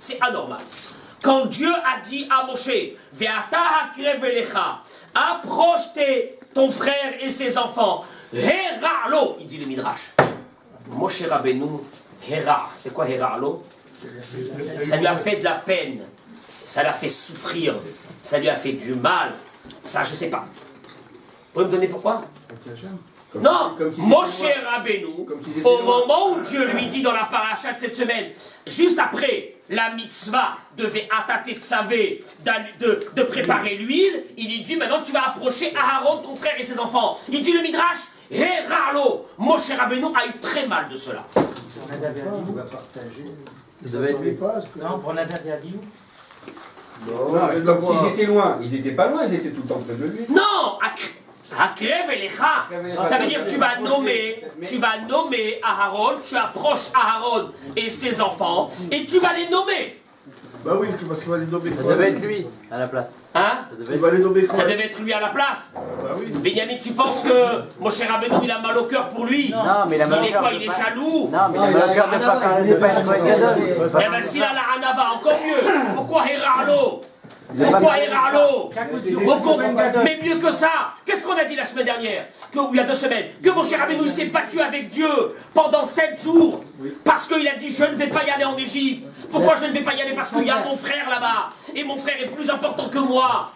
c'est anormal. Quand Dieu a dit à Moshe, Ve'ata hakrev elecha, approche ton frère et ses enfants, Hera'lo, il dit le Midrash. Moshe Rabbeinu, Hera, c'est quoi Hera'lo? Ça lui a fait de la peine, ça l'a fait souffrir, ça lui a fait du mal, ça je sais pas. Vous pouvez me donner pourquoi? Non, Moshe Rabbeinu, au moment où Dieu lui dit dans la paracha de cette semaine, juste après la mitzvah de Ve'ata Tetzavé, de préparer l'huile, il dit maintenant tu vas approcher Aaron, ton frère et ses enfants. Il dit le Midrash, Hera'lo, Moshe Rabbeinu a eu très mal de cela. Vous avez vu? Non, pour la dernière vidéo. Non, s'ils étaient loin, ils étaient pas loin, ils étaient tout le temps près de lui. Non, Hakrev Elecha, ça veut dire tu vas nommer Aaron, tu approches Aaron et ses enfants, et tu vas les nommer. Bah oui, parce qu'il va les nommer. Ça devait être lui à la place. Hein? Il va les nommer quoi? Ça devait être lui à la place. Bah oui. Benjamin, tu penses que Moshe Rabbeinu il a mal au cœur pour lui? Non, mais il a mal au Il est cœur. quoi? Il est jaloux? Non, mais il a mal au cœur de pas être Kohen Gadol. Eh bien s'il a la Hanava, encore mieux. Pourquoi Hera'lo? Pourquoi Hera'lo? Mais mieux que ça, qu'est-ce qu'on a dit la semaine dernière? Il y a 2 semaines, que Moshe Rabbeinu s'est battu avec Dieu pendant 7 jours, parce qu'il a dit je ne vais pas y aller en Égypte. Pourquoi je ne vais pas y aller? Parce qu'il y a mon frère là-bas, et mon frère est plus important que moi.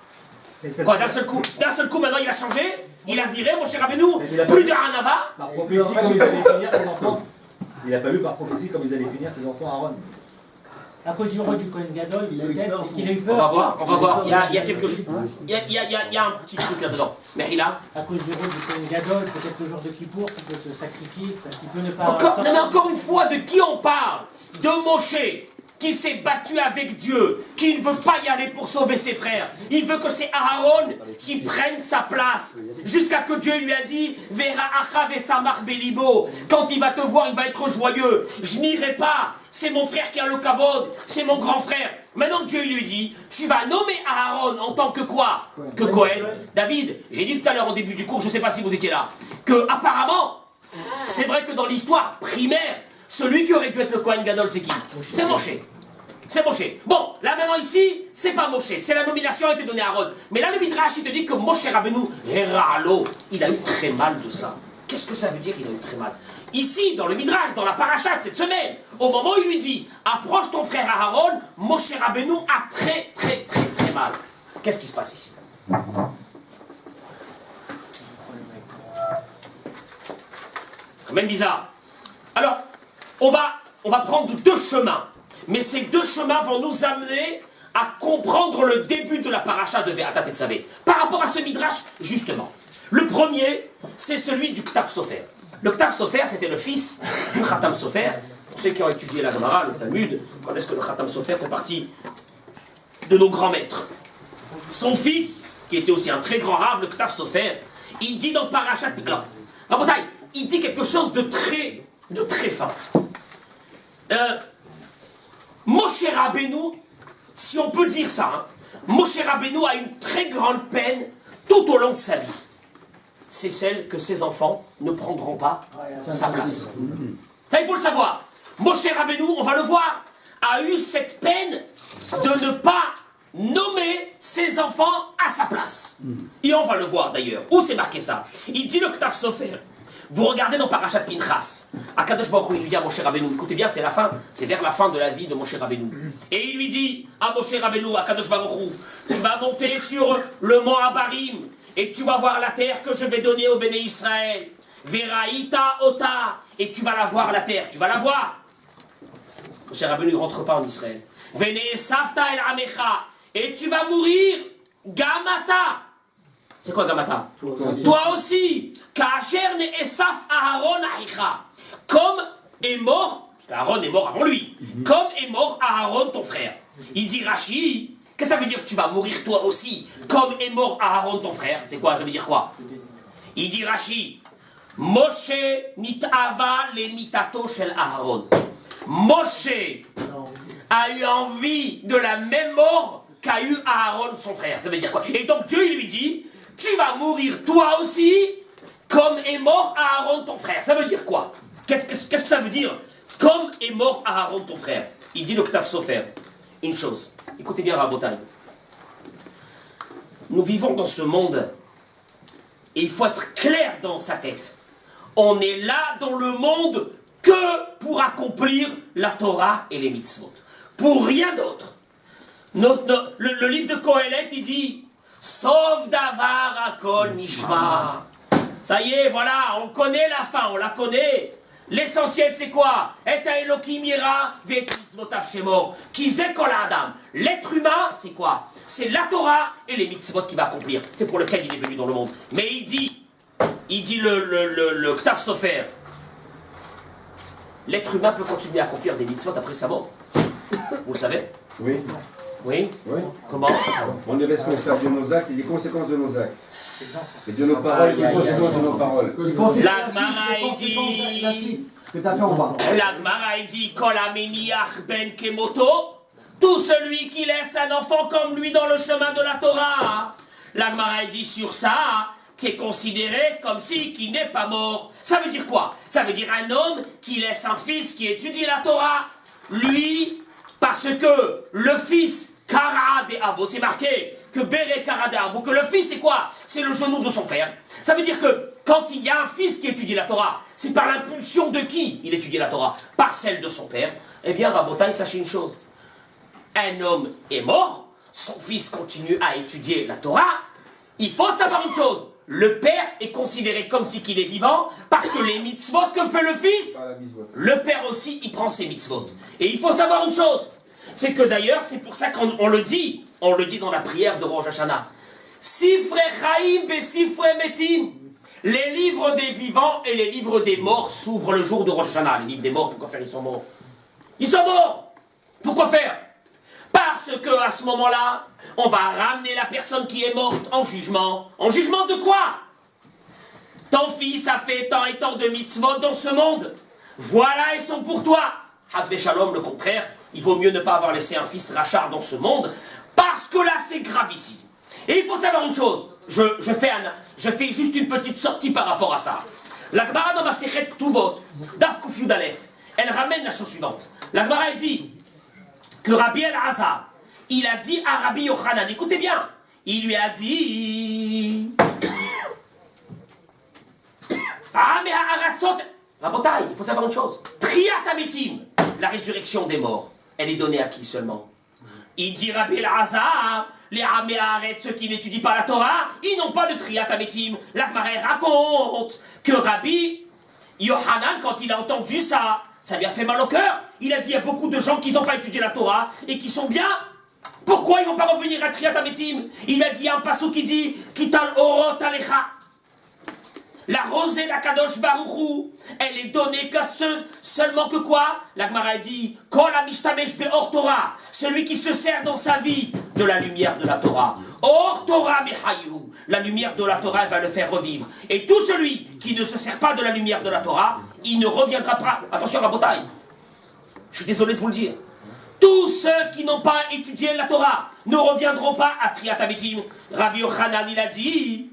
Quoi, d'un seul coup maintenant il a changé, il a viré Moshe Rabbeinu, plus de Hanava. Par prophétie, comme ils allaient finir ses enfants. Il n'a pas vu par prophétie comme ils allaient finir ses enfants Aaron. À cause du roi du Kohen Gadol, il a eu peur. On va voir, il y a quelque chose, il y a un petit truc là-dedans. Mais là, à cause du roi du Kohen Gadol, peut-être le jour de Kippour, qui peut se sacrifier, parce qu'il peut ne pas... Encore une fois, de qui on parle? De Moshe, qui s'est battu avec Dieu, qui ne veut pas y aller pour sauver ses frères. Il veut que c'est Aaron qui prenne sa place. Jusqu'à que Dieu lui a dit, Vera achav esamach belibo. Quand il va te voir, il va être joyeux. Je n'irai pas. C'est mon frère qui a le kavod. C'est mon grand frère. Maintenant Dieu lui dit, tu vas nommer Aaron en tant que quoi? Que Cohen. David, j'ai dit tout à l'heure au début du cours, je ne sais pas si vous étiez là, que apparemment, c'est vrai que dans l'histoire primaire, celui qui aurait dû être le Kohen Gadol, c'est qui? C'est Moshe. C'est Moshe. Bon, là maintenant ici, c'est pas Moshe, c'est la nomination a été donnée à Aaron. Mais là le Midrash, il te dit que Moshe Rabbeinu, Hera'lo, il a eu très mal de ça. Qu'est-ce que ça veut dire, il a eu très mal? Ici, dans le Midrash, dans la paracha de cette semaine, au moment où il lui dit, approche ton frère Aaron, Moshe Rabbeinu a très mal. Qu'est-ce qui se passe ici? Quand même bizarre. Alors, on va prendre 2 chemins. Mais ces 2 chemins vont nous amener à comprendre le début de la paracha de Ve'ata Tetzavé. Par rapport à ce Midrash, justement. Le premier, c'est celui du Ktav Sofer. Le Ktav Sofer, c'était le fils du Khatam Sofer. Pour ceux qui ont étudié la Gemara, le Talmud, connaissent que le Khatam Sofer fait partie de nos grands maîtres. Son fils, qui était aussi un très grand rave, le Ktav Sofer, il dit dans Parashat... Alors, Rabotai, il dit quelque chose de très fin. Moshe Rabbeinu, si on peut dire ça, hein, Moshe Rabbeinu a une très grande peine tout au long de sa vie. C'est celle que ses enfants ne prendront pas sa place. Ça, il faut le savoir. Moshe Rabbeinu, on va le voir, a eu cette peine de ne pas nommer ses enfants à sa place. Et on va le voir d'ailleurs. Où c'est marqué ça? Il dit le Ktav Sofer. Vous regardez dans Parashat Pinchas, Akadosh Baruch Hu, il lui dit à Moshe Rabbeinu, écoutez bien, c'est vers la fin de la vie de Moshe Rabbeinu. Et il lui dit à Moshe Rabbeinu, Akadosh Baruch Hu, tu vas monter sur le mont Abarim, et tu vas voir la terre que je vais donner au Béné Israël. Veraïta Ota, et tu vas la voir la terre, tu vas la voir. Moshe Rabbeinu ne rentre pas en Israël. Vene Savta el Amecha, et tu vas mourir, Gamata. C'est quoi Gamata? Toi aussi. Ka'asher ne'esaf Aaron ahicha. Comme est mort, parce qu'Aaron est mort avant lui, comme est mort Aaron ton frère. Il dit Rashi, qu'est-ce que ça veut dire que tu vas mourir toi aussi, comme est mort Aaron ton frère? C'est quoi? Ça veut dire quoi? Il dit Rashi, Moshe nit'ava le mitato shel Aaron. Moshe a eu envie de la même mort qu'a eu Aaron son frère. Ça veut dire quoi? Et donc Dieu il lui dit, tu vas mourir toi aussi, comme est mort Aaron ton frère. Ça veut dire quoi? Qu'est-ce que ça veut dire? Comme est mort Aaron ton frère. Il dit le Ktav Sofer. une chose. Écoutez bien, Rabotai. Nous vivons dans ce monde et il faut être clair dans sa tête. On est là dans le monde que pour accomplir la Torah et les mitzvot. Pour rien d'autre. Le livre de Kohelet, il dit Sauf davar akol nishma. Ça y est, voilà, on connaît la fin, on la connaît. L'essentiel, c'est quoi? Et Elokim ira vet mitzvotav shemor. Qui c'est kol adam? L'être humain, c'est quoi? C'est la Torah et les mitzvot qu'il va accomplir. C'est pour lequel il est venu dans le monde. Mais il dit le Ktav Sofer, l'être humain peut continuer à accomplir des mitzvot après sa mort. Vous le savez? Oui. Oui? Oui. Comment? On est responsable de nos actes et des conséquences de nos actes. Et de nos paroles, des conséquences de nos paroles. La Gemara dit, la Gemara dit, Kol ameniach ben kemoto, tout celui qui laisse un enfant comme lui dans le chemin de la Torah. La Gemara dit sur ça, qui est considéré comme si qui n'est pas mort. Ça veut dire quoi? Ça veut dire un homme qui laisse un fils qui étudie la Torah, lui, parce que le fils Kara de Abo, c'est marqué que Béré Kara de Abo, que le fils c'est quoi? C'est le genou de son père. Ça veut dire que quand il y a un fils qui étudie la Torah, c'est par l'impulsion de qui il étudie la Torah? Par celle de son père. Eh bien, Rabotai, sachez une chose. Un homme est mort, son fils continue à étudier la Torah. Il faut savoir une chose. Le père est considéré comme si qu'il est vivant parce que les mitzvot que fait le fils, le père aussi, il prend ses mitzvot. Et il faut savoir une chose. C'est que d'ailleurs, c'est pour ça qu'on le dit dans la prière de Rosh Hashanah. Sifre Chaim ve Sifre Metim. Les livres des vivants et les livres des morts s'ouvrent le jour de Rosh Hashanah. Les livres des morts, pourquoi faire? Ils sont morts. Ils sont morts. Pourquoi faire? Parce que à ce moment-là, on va ramener la personne qui est morte en jugement. En jugement de quoi? Ton fils a fait tant et tant de mitzvot dans ce monde. Voilà, ils sont pour toi. Hasve Shalom, le contraire. Il vaut mieux ne pas avoir laissé un fils rachard dans ce monde, parce que là, c'est gravissime. Et il faut savoir une chose, je fais juste une petite sortie par rapport à ça. La Gemara dans ma Masechet Ktuvot, Daf Kuf Yud Aleph, elle ramène la chose suivante. La Gemara dit que Rabbi El-Azar, il a dit à Rabbi Yochanan, écoutez bien, il lui a dit Ah, mais Haratzot, Rabotai, il faut savoir une chose, Triat Ametim, la résurrection des morts. Elle est donnée à qui seulement? Il dit Rabbi El-Azar, les Améharet, ceux qui n'étudient pas la Torah, ils n'ont pas de Triat Ametim. La Gemara raconte que Rabbi Yochanan, quand il a entendu ça, ça lui a fait mal au cœur. Il a dit il y a beaucoup de gens qui n'ont pas étudié la Torah et qui sont bien. Pourquoi ils ne vont pas revenir à Triat Ametim? Il a dit il y a un passage qui dit Kital Orot Alecha. La rosée d'Akadosh Baruchou, elle est donnée que seulement que quoi? La Gemara dit Kol amishtamesh be'or Torah, celui qui se sert dans sa vie de la lumière de la Torah. Or Torah mehayu, la lumière de la Torah elle va le faire revivre. Et tout celui qui ne se sert pas de la lumière de la Torah, il ne reviendra pas. Attention Rabotai, je suis désolé de vous le dire. Tous ceux qui n'ont pas étudié la Torah ne reviendront pas à Triat Ametim. Rabbi Yochanan il a dit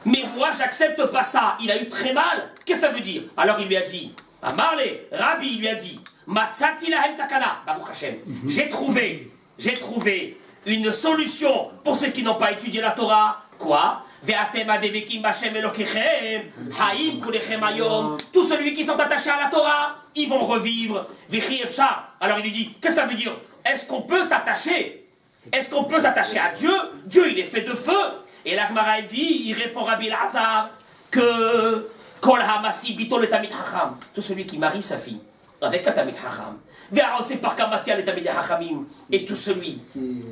mais moi j'accepte pas ça. Il a eu très mal. Qu'est-ce que ça veut dire? Alors il lui a dit, à Marley, Rabbi il lui a dit, Matzati lahem takana, Baruch Hashem. J'ai trouvé une solution pour ceux qui n'ont pas étudié la Torah. Quoi? Ve'atem adevekim b'Hashem Elokechem, haim kulechem hayom. Tous ceux qui sont attachés à la Torah, ils vont revivre. Vechi efshar. Alors il lui dit, qu'est-ce que ça veut dire? Est-ce qu'on peut s'attacher? Est-ce qu'on peut s'attacher à Dieu? Dieu il est fait de feu. Et la Gemara dit, il répond Rabbi El-Azar que Kol Hamasi Bito le Tamid Hacham, tout celui qui marie sa fille avec un Tamid Hacham, Ve'arosé par Kamatia le Tamid Hachamim, et tout celui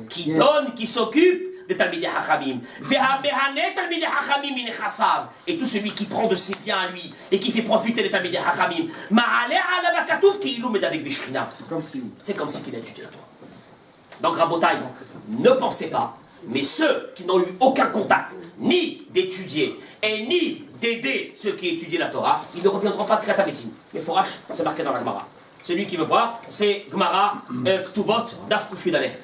qui donne, qui s'occupe des Talmidei Hachamim, Ve'amehane Talmidei Hachamim minechassav, et tout celui qui prend de ses biens à lui et qui fait profiter des Talmidei Hachamim, Ma'ale ala bakatouf ki ilou medavek b'shchina. C'est comme si qu'il a étudié la Torah. Donc Rabotai, ne pensez pas. Mais ceux qui n'ont eu aucun contact, ni d'étudier, et ni d'aider ceux qui étudient la Torah, ils ne reviendront pas de Triat Ametim. Mais Forash, c'est marqué dans la Gemara. Celui qui veut voir, c'est Gemara, Ktuvot, Daf Kuf Yud Aleph.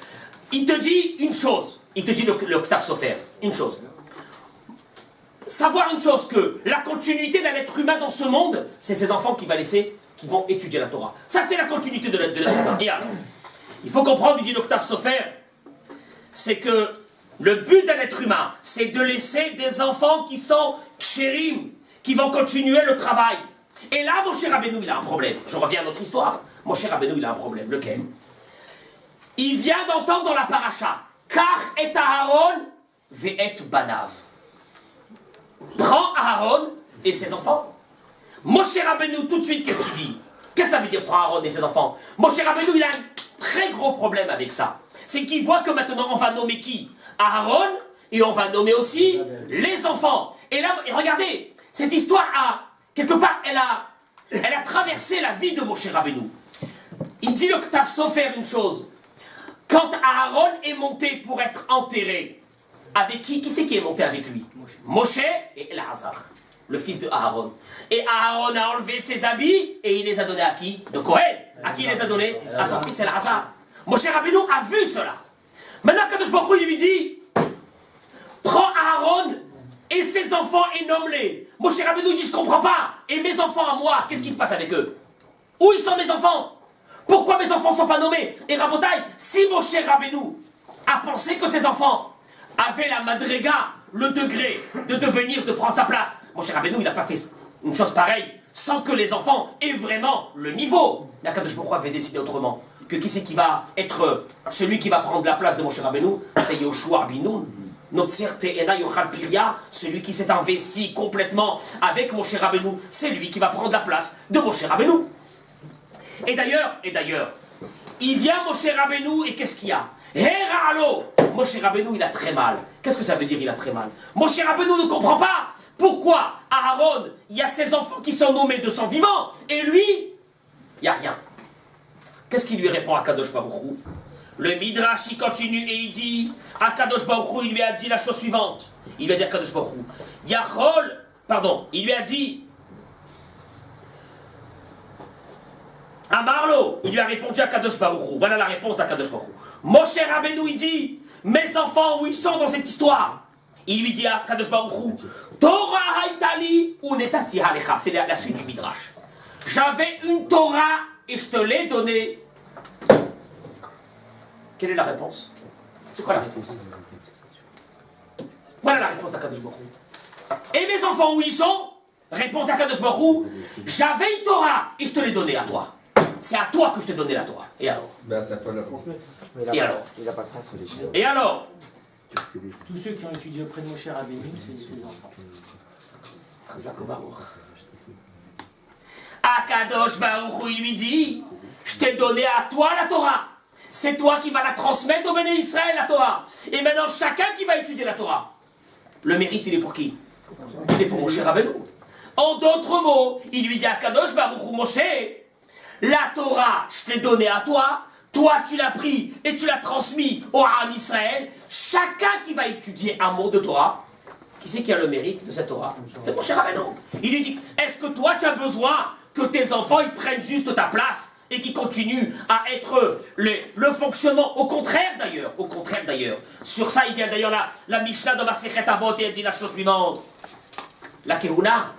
Il te dit une chose, il te dit le Ktav Sofer, une chose. Savoir une chose, que la continuité d'un être humain dans ce monde, c'est ses enfants qui vont étudier la Torah. Ça, c'est la continuité de l'être humain. Et alors, Il faut comprendre, il dit l'Octave Sofer, c'est que le but d'un être humain, c'est de laisser des enfants qui sont kshérim, qui vont continuer le travail. Et là, Moshe Rabbeinu, il a un problème. Je reviens à notre histoire. Moshe Rabbeinu, il a un problème. Lequel? Il vient d'entendre dans la paracha, Kar et Aharon ve'et banav. Prends Aharon et ses enfants. Moshe Rabbeinu, tout de suite, qu'est-ce qu'il dit? Qu'est-ce que ça veut dire, prends Aharon et ses enfants? Moshe Rabbeinu, il a un très gros problème avec ça. C'est qu'il voit que maintenant, on va nommer qui? Aharon, et on va nommer aussi les enfants. Et là, regardez, cette histoire a, quelque part, elle a traversé la vie de Moshe Rabbeinu. Il dit le Ktaf Sofer une chose. Quand Aharon est monté pour être enterré, avec qui c'est qui est monté avec lui? Moshe et Elazar, le fils de Aharon. Et Aharon a enlevé ses habits et il les a donnés à qui? De Kohen. À qui il les a donnés? À son fils Elazar. Moshe Rabbeinu a vu cela. Maintenant, Kadosh Baruch Hu lui dit, prends Aharon et ses enfants et nomme-les. Moshe Rabbeinu dit, je comprends pas. Et mes enfants à moi, qu'est-ce qui se passe avec eux? Où ils sont mes enfants? Pourquoi mes enfants ne sont pas nommés? Et Rabotai, si Moshe Rabbeinu a pensé que ses enfants avaient la madrega, le degré de prendre sa place, Moshe Rabbeinu, il n'a pas fait une chose pareille sans que les enfants aient vraiment le niveau. Mais Akadosh Baruch Hu avait décidé autrement. Que qui c'est qui va être celui qui va prendre la place de Moshe Rabbeinu? C'est Yoshua Binoun. Notzer Te'ena Yochal Piria, celui qui s'est investi complètement avec Moshe Rabbeinu, c'est lui qui va prendre la place de Moshe Rabbeinu. Et d'ailleurs, il vient Moshe Rabbeinu et qu'est-ce qu'il y a? Heralo! Moshe Rabbeinu, il a très mal. Qu'est-ce que ça veut dire, il a très mal? Moshe Rabbeinu ne comprend pas pourquoi Aaron, il y a ses enfants qui sont nommés de son vivant, et lui, il n'y a rien. Qu'est-ce qu'il lui répond à Kadosh Baruch Hu? Le Midrash, il continue et il dit, à Kadosh Baruch Hu, il lui a dit la chose suivante. Il lui a dit à Kadosh Baruch Hu, Yachol, pardon, il lui a dit, à Marlo, il lui a répondu à Kadosh Baruch Hu. Voilà la réponse d'Akadosh Baruch Hu. Moshe Rabbeinu, il dit, mes enfants, où ils sont dans cette histoire? Il lui dit à Kadosh Baruch Hu, Torah haïtali ou netati halecha. C'est la suite du Midrash. J'avais une Torah et je te l'ai donnée. Quelle est la réponse? C'est quoi la réponse? Voilà la réponse d'Akadosh Baruch Hu. Et mes enfants, où ils sont? Réponse d'Akadosh Baruch Hu, j'avais une Torah et je te l'ai donnée à toi. C'est à toi que je t'ai donné la Torah. Et alors? Ben, ça peut la transmettre. Et alors? Il n'a pas transmis. Et alors? Tous ceux qui ont étudié auprès de Moshe Rabbeinu, c'est ses enfants. Akadosh Baruch Hu, il lui dit, je t'ai donné à toi la Torah. C'est toi qui vas la transmettre au Béné Israël, la Torah. Et maintenant, chacun qui va étudier la Torah. Le mérite, il est pour qui? Il est pour Moshe Rabbeinu. En d'autres mots, il lui dit à Akadosh Baruch Hu, Moshe, la Torah, je t'ai donné à toi. Toi, tu l'as pris et tu l'as transmis au Ham Israël. Chacun qui va étudier un mot de Torah, qui c'est qui a le mérite de cette Torah? C'est Moshe Rabbeinu. Il lui dit, est-ce que toi, tu as besoin que tes enfants, ils prennent juste ta place et qu'ils continuent à être le fonctionnement? Au contraire d'ailleurs. Sur ça, il vient d'ailleurs la Mishnah dans Masechet Avot et elle dit la chose suivante. La Kehuna,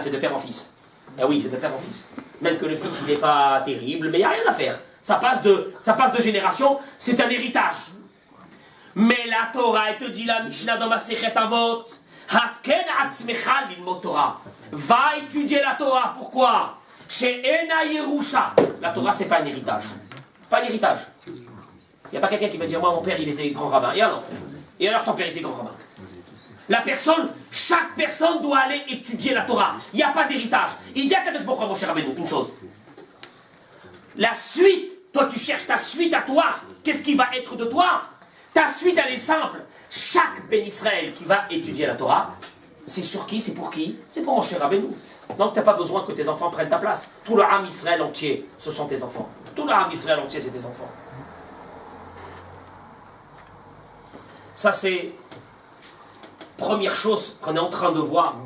c'est de père en fils. Eh oui, c'est de père en fils. Même que le fils, il n'est pas terrible, mais il n'y a rien à faire. Ça passe de génération, c'est un héritage. Mais la Torah, elle te dit la Mishnah dans Masechet Avot, Hatken atzmecha lilmod Torah. Va étudier la Torah. Pourquoi? Chez Ena Yerusha. La Torah, c'est pas un héritage. Pas un héritage. Il n'y a pas quelqu'un qui va dire, moi, mon père, il était grand rabbin. Et alors ton père était grand rabbin. Chaque personne doit aller étudier la Torah. Il n'y a pas d'héritage. Il dit à Kadosh Baruch Hu, Moshe Rabbeinu, une chose. La suite, toi tu cherches ta suite à toi. Qu'est-ce qui va être de toi? Ta suite, elle est simple. Chaque Ben Israël qui va étudier la Torah, c'est sur qui? C'est pour qui? C'est pour Moshe Rabbeinu. Donc tu n'as pas besoin que tes enfants prennent ta place. Tout le Ham Israël entier, ce sont tes enfants. Tout le Ham Israël entier, c'est tes enfants. Ça, c'est première chose qu'on est en train de voir.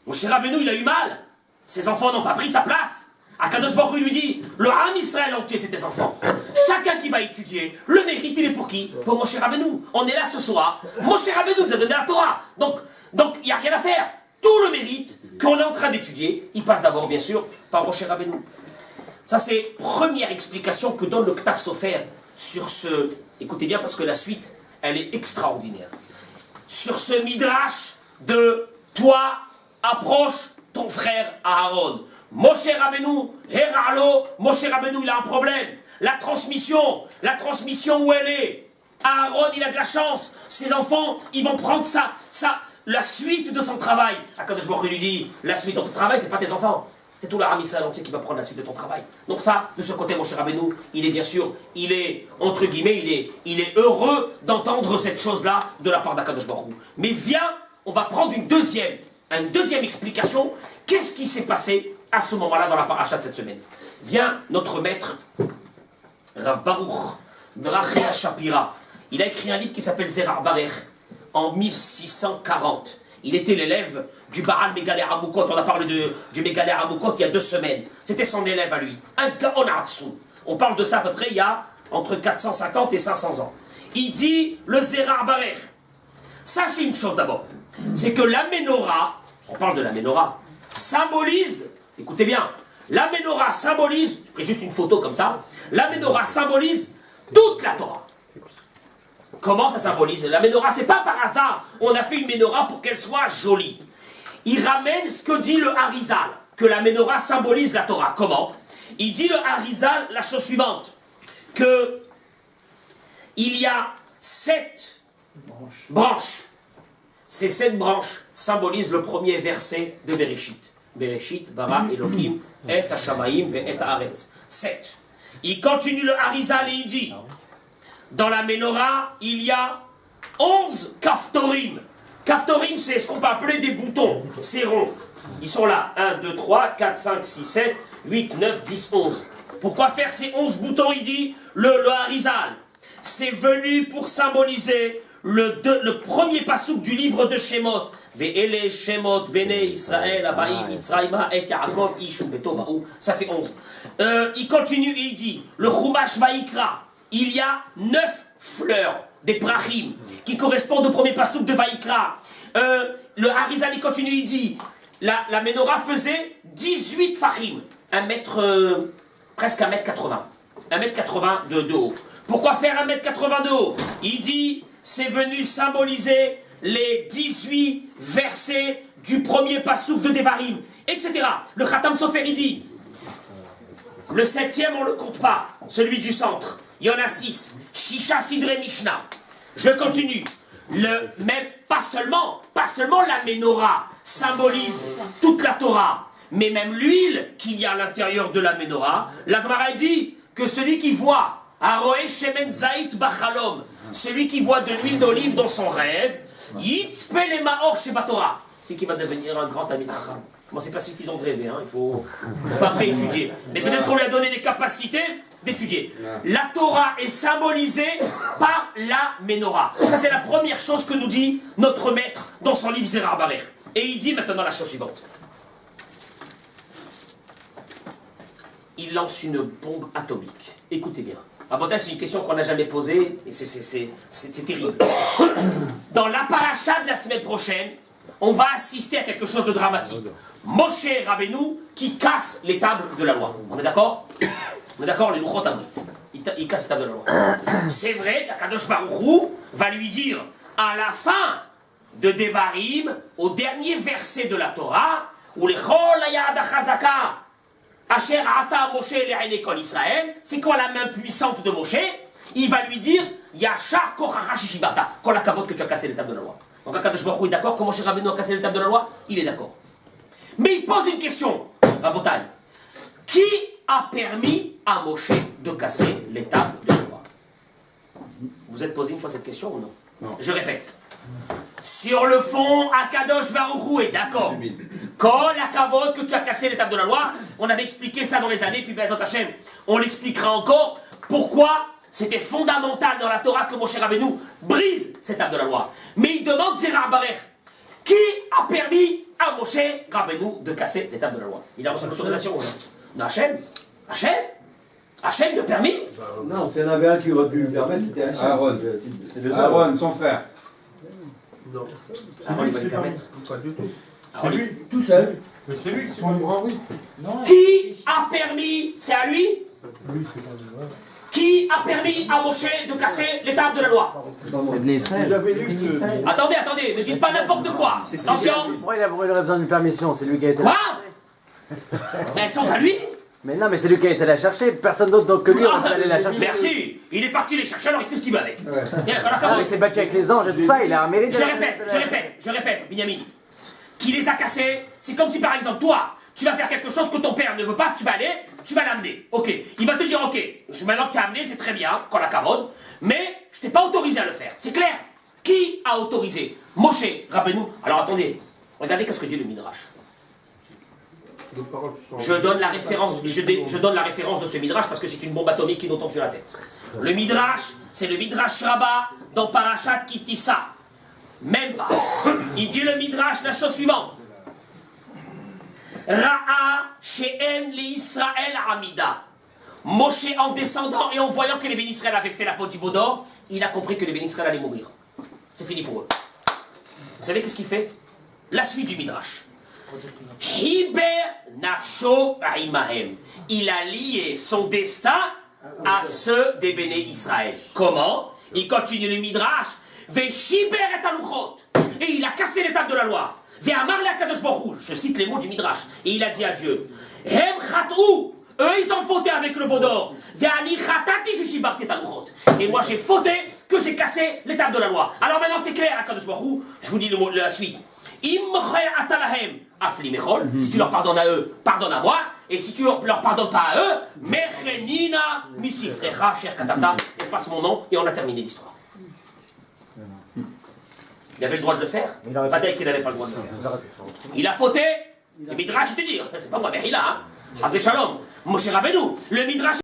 Moshe Rabbeinu, il a eu mal. Ses enfants n'ont pas pris sa place. Akadosh Baruch Hu lui dit, le Ham Israël entier, c'est tes enfants. Chacun qui va étudier, le mérite, il est pour qui? Pour Moshe Rabbeinu. On est là ce soir. Moshe Rabbeinu nous a donné la Torah. Donc il n'y a rien à faire. tout le mérite qu'on est en train d'étudier, il passe d'abord, bien sûr, par Moshe Rabbeinu. Ça, c'est première explication que donne le Ktaf Sofer sur ce... Écoutez bien, parce que la suite, elle est extraordinaire. Sur ce midrash de toi, approche ton frère Aaron. Moshe Rabbeinu, Heralo, Moshe Rabbeinu, il a un problème. La transmission où elle est. Aaron, il a de la chance. Ses enfants, ils vont prendre la suite de son travail. Akadosh Baruch Hu lui dit, la suite de ton travail, c'est pas tes enfants. C'est tout l'Aram Israël entier qui va prendre la suite de ton travail. Donc ça, de ce côté, Moshe Rabbeinu, il est bien sûr, il est, entre guillemets, il est heureux d'entendre cette chose-là de la part d'Akadosh Baruch Hu. Mais viens, on va prendre une deuxième explication. Qu'est-ce qui s'est passé à ce moment-là dans la paracha de cette semaine? Viens, notre maître, Rav Baruch, de Rachia Shapira. Il a écrit un livre qui s'appelle Zerar Barer en 1640. Il était l'élève du Baal Megalé Amoukot. On a parlé du Megalé Amoukot il y a 2 semaines. C'était son élève à lui. Un Gaon Hatzou. On parle de ça à peu près il y a entre 450 et 500 ans. Il dit le Zerar Barer. Sachez une chose d'abord. C'est que la Ménorah, on parle de la Ménorah, symbolise, écoutez bien, la Ménorah symbolise, je pris juste une photo comme ça, la Ménorah symbolise toute la Torah. Comment ça symbolise? La Ménorah, c'est pas par hasard, on a fait une Ménorah pour qu'elle soit jolie. Il ramène ce que dit le Harizal, que la Ménorah symbolise la Torah. Comment? Il dit le Harizal la chose suivante, que il y a 7 branches. Ces 7 branches symbolisent le premier verset de Bereshit. Bereshit, bara Elohim, et Hashamaim, ve et Haaretz. 7. Il continue le Harizal et il dit, dans la Ménorah, il y a 11 kaftorim. Kaftorim, c'est ce qu'on peut appeler des boutons. C'est rond. Ils sont là. 1, 2, 3, 4, 5, 6, 7, 8, 9, 10, 11. Pourquoi faire ces 11 boutons? Il dit, le Harizal. C'est venu pour symboliser le premier pasouk du livre de Shemot. Ve'ele Shemot bene Israël abaim Mitzrayma et Yaakov ishu beto ba'u. Ça fait 11. Il continue et il dit, le Chumash Vaikra, il y a 9 fleurs, des prachim, qui correspondent au premier pasouk de Vaikra. Le Harizal, il continue, il dit, la Ménorah faisait 18 fachim, presque 1m80. 1m80 de haut. Pourquoi faire 1m80 de haut? Il dit, c'est venu symboliser les 18 versets du premier pasouk de Devarim, etc. Le Khatam Sofer, il dit, le 7e, on ne le compte pas, celui du centre. Il y en a 6. Shisha Sidre Mishnah. Je continue. Même pas seulement la Ménorah symbolise toute la Torah, mais même l'huile qu'il y a à l'intérieur de la Ménorah. La Gemara dit que celui qui voit Aroé Shemen Zait Bachalom, celui qui voit de l'huile d'olive dans son rêve, Yitzpe le Maor Sheba Torah, c'est qui va devenir un grand ami. Bon, c'est pas suffisant de rêver, hein. il faut après étudier. Mais peut-être qu'on lui a donné les capacités d'étudier. La Torah est symbolisée par la Ménorah. Ça, c'est la première chose que nous dit notre maître dans son livre Zerar Barer. Et il dit maintenant la chose suivante. Il lance une bombe atomique. Écoutez bien. Avoda, c'est une question qu'on n'a jamais posée, et c'est terrible. Dans la paracha de la semaine prochaine, on va assister à quelque chose de dramatique. Moshe Rabbeinu qui casse les tables de la loi. On est d'accord? On est d'accord, les Luchot Amrit. Il casse les tables de la loi. C'est vrai qu'Akadosh Baruch Hu va lui dire, à la fin de Devarim, au dernier verset de la Torah, où les Chol Hayad Chazaka, Asher Asa Moshe Le'ainei Kol Israël, c'est quoi la main puissante de Moshe? Il va lui dire, Yachar Kochacha Shishibarta, quand la cavote que tu as cassé les tables de la loi. Donc Akadosh Baruch Hu est d'accord que Moshe Rabbeinu a cassé les tables de la loi? Il est d'accord. Mais il pose une question, Rabotai. Qui a permis à Moshe de casser les tables de la loi? Vous êtes posé une fois cette question ou non? Non. Je répète. Sur le fond, Akadosh Baruch Hu est d'accord. Quand la cavote que tu as cassé les tables de la loi, on avait expliqué ça dans les années, puis Bezat Hashem, on l'expliquera encore, pourquoi c'était fondamental dans la Torah que Moshe Rabbeinu brise ces tables de la loi. Mais il demande Zerar Barer, qui a permis à Moshe Rabbeinu de casser les tables de la loi? Il a reçu l'autorisation ou non? Hachem? Hachem lui a permis? Non, s'il y en avait un qui aurait pu lui permettre, c'était Aaron. Aaron, son frère. Non. Aaron, il va lui permettre. Pas du tout. C'est lui, tout seul. Mais c'est lui qui Son libre arbitre. Non, Qui a permis, c'est à lui, Lui, c'est pas lui. qui a permis à Moshe de casser les tables de la loi? J'avais lu que. Attendez, ne dites pas n'importe quoi. Attention. Pourquoi il aurait besoin d'une permission? C'est lui qui a été Quoi? la chercher. Elles sont à lui? Mais non, mais c'est lui qui a été la chercher. Personne d'autre donc que lui aurait pu aller la chercher. Merci. Il est parti les chercher, alors il fait ce qu'il veut avec. Bien, voilà, Ah, comment- il s'est battu avec les anges et tout ça, il a un mérite. Je répète, Binyamin. Qui les a cassés, c'est comme si par exemple, toi, tu vas faire quelque chose que ton père ne veut pas, tu vas aller, tu vas l'amener. Ok. Il va te dire, ok, maintenant que tu as amené, c'est très bien, quand la carotte, mais je t'ai pas autorisé à le faire. C'est clair. Qui a autorisé? Moshe Rabbeinu. Alors attendez, regardez qu'est-ce que dit le Midrash. Les paroles sont. Je donne la référence, je donne la référence de ce Midrash parce que c'est une bombe atomique qui nous tombe sur la tête. Le Midrash, c'est le Midrash Rabbah dans Parashat Kitissa. Même pas. Il dit le Midrash la chose suivante. Ra'a she'en li Israël amida. Moshe, en descendant et en voyant que les bénis Israël avaient fait la faute du veau d'or, il a compris que les bénis Israël allaient mourir. C'est fini pour eux. Vous savez qu'est-ce qu'il fait? La suite du Midrash. Hiber nafsho imahem. Il a lié son destin à ceux des béné Israël. Comment? Il continue le Midrash. Veshiber et aluchot. Et il a cassé les tables de la loi. Ve'amar le Akadosh Baruch Hu. Je cite les mots du Midrash. Et il a dit à Dieu. Hem chatou. Eux, ils ont fauté avec le veau d'or. Ve'ani chatati sheshibarti et aluchot. Et moi, j'ai fauté que j'ai cassé les tables de la loi. Alors maintenant, c'est clair, Akadosh Baruch Hu. Je vous dis le mot, la suite. Si tu leur pardonnes à eux, pardonne à moi. Et si tu leur pardonnes pas à eux, Mechenina misifrecha cher katata, efface mon nom, et on a terminé l'histoire. Il avait le droit de le faire. Fadek qu'il n'avait pas le droit de le faire. Il a fauté. Le Midrash te dit, c'est pas moi, mais il a. Hazé Shalom. Moshe Rabbeinu. Le Midrash.